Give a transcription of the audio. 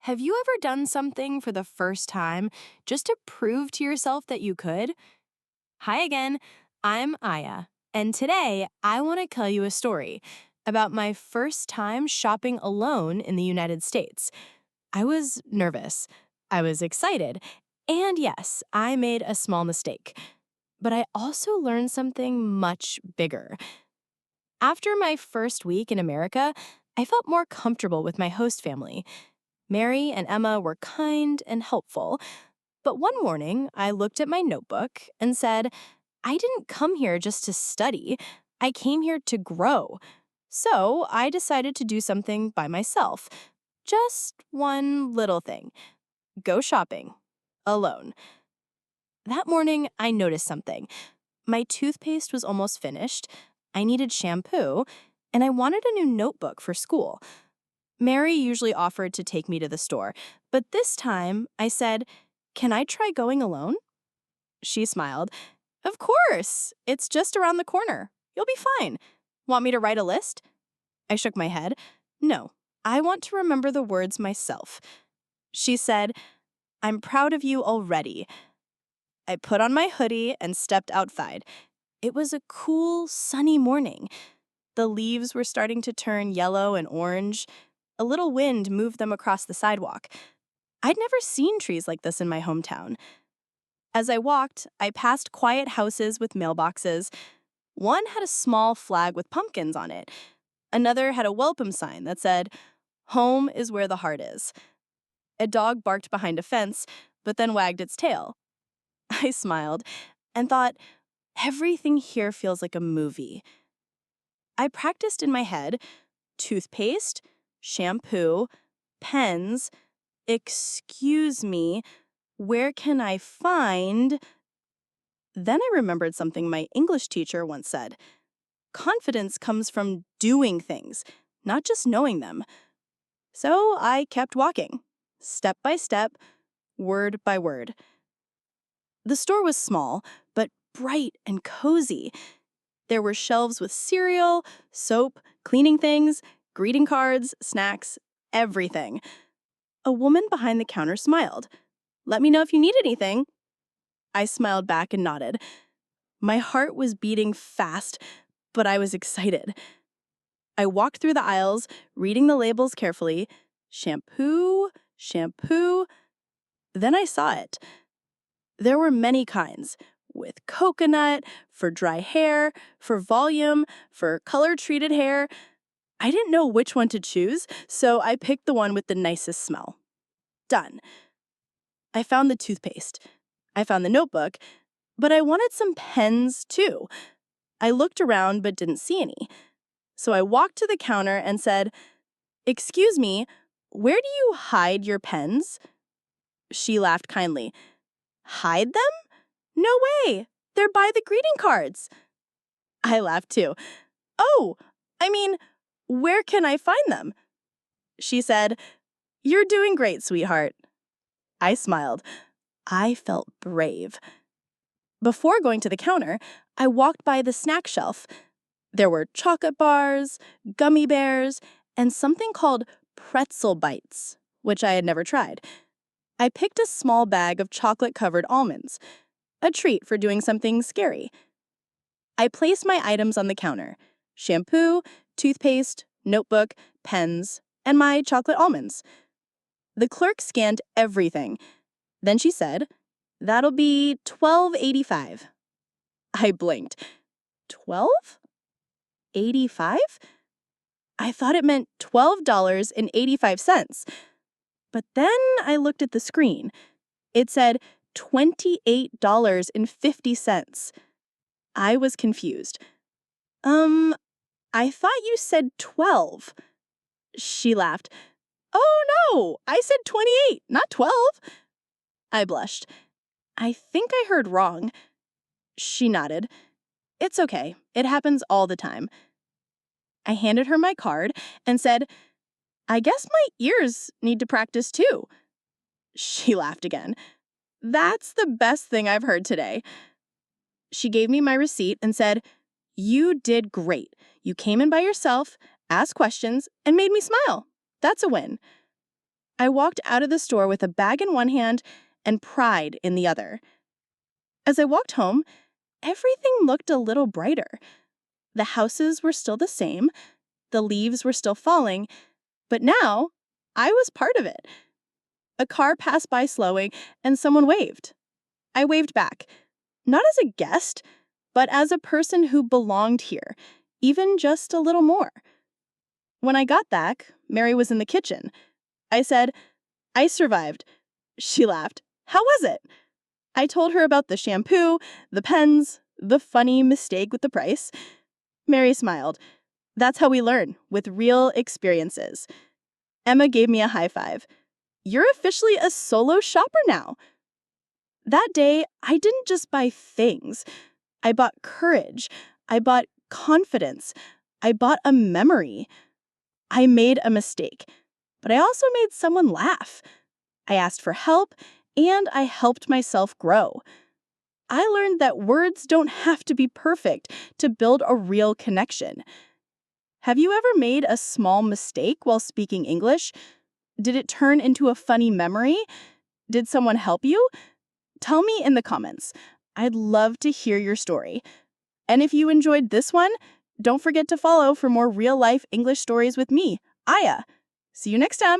Have you ever done something for the first time just to prove to yourself that you could? Hi again, I'm Aya, and today I want to tell you a story about my first time shopping alone in the United States. I was nervous, I was excited, and yes, I made a small mistake. But I also learned something much bigger. After my first week in America, I felt more comfortable with my host family. Mary and Emma were kind and helpful. But one morning, I looked at my notebook and said, I didn't come here just to study. I came here to grow. So I decided to do something by myself. Just one little thing. Go shopping. Alone. That morning, I noticed something. My toothpaste was almost finished. I needed shampoo. And I wanted a new notebook for school. Mary usually offered to take me to the store, but this time I said, "Can I try going alone?" She smiled. "Of course, it's just around the corner. You'll be fine. Want me to write a list?" I shook my head. "No, I want to remember the words myself." She said, "I'm proud of you already." I put on my hoodie and stepped outside. It was a cool, sunny morning. The leaves were starting to turn yellow and orange. A little wind moved them across the sidewalk. I'd never seen trees like this in my hometown. As I walked, I passed quiet houses with mailboxes. One had a small flag with pumpkins on it. Another had a welcome sign that said, "Home is where the heart is." A dog barked behind a fence, but then wagged its tail. I smiled and thought, everything here feels like a movie. I practiced in my head toothpaste, shampoo, pens. Excuse me, where can I find? Then I remembered something my English teacher once said. Confidence comes from doing things, not just knowing them. So I kept walking, step by step, word by word. The store was small, but bright and cozy. There were shelves with cereal, soap, cleaning things, greeting cards, snacks, everything. A woman behind the counter smiled. "Let me know if you need anything." I smiled back and nodded. My heart was beating fast, but I was excited. I walked through the aisles, reading the labels carefully. Shampoo, shampoo. Then I saw it. There were many kinds, with coconut, for dry hair, for volume, for color-treated hair. I didn't know which one to choose, so I picked the one with the nicest smell. Done. I found the toothpaste. I found the notebook, but I wanted some pens too. I looked around but didn't see any. So I walked to the counter and said, "Excuse me, where do you hide your pens?" She laughed kindly. "Hide them? No way! They're by the greeting cards." I laughed too. "Oh, I mean, where can I find them?" She said, "You're doing great, sweetheart." I smiled. I felt brave. Before going to the counter, I walked by the snack shelf. There were chocolate bars, gummy bears, and something called pretzel bites, which I had never tried. I picked a small bag of chocolate-covered almonds, a treat for doing something scary. I placed my items on the counter: shampoo, toothpaste, notebook, pens, and my chocolate almonds. The clerk scanned everything. Then she said, "That'll be $12.85. I blinked. $12.85? I thought it meant $12.85. But then I looked at the screen. It said $28.50. I was confused. I thought you said 12. She laughed. "Oh no, I said 28, not 12. I blushed. "I think I heard wrong." She nodded. "It's okay. It happens all the time." I handed her my card and said, "I guess my ears need to practice too." She laughed again. "That's the best thing I've heard today." She gave me my receipt and said, "You did great. You came in by yourself, asked questions, and made me smile. That's a win." I walked out of the store with a bag in one hand and pride in the other. As I walked home, everything looked a little brighter. The houses were still the same, the leaves were still falling, but now I was part of it. A car passed by slowing, and someone waved. I waved back, not as a guest, but as a person who belonged here, even just a little more. When I got back, Mary was in the kitchen. I said, "I survived." She laughed. "How was it?" I told her about the shampoo, the pens, the funny mistake with the price. Mary smiled. That's how we learn, with real experiences. Emma gave me a high five. You're officially a solo shopper now. That day, I didn't just buy things. I bought courage. I bought confidence. I bought a memory. I made a mistake, but I also made someone laugh. I asked for help, and I helped myself grow. I learned that words don't have to be perfect to build a real connection. Have you ever made a small mistake while speaking English? Did it turn into a funny memory? Did someone help you? Tell me in the comments. I'd love to hear your story. And if you enjoyed this one, don't forget to follow for more real-life English stories with me, Aya. See you next time.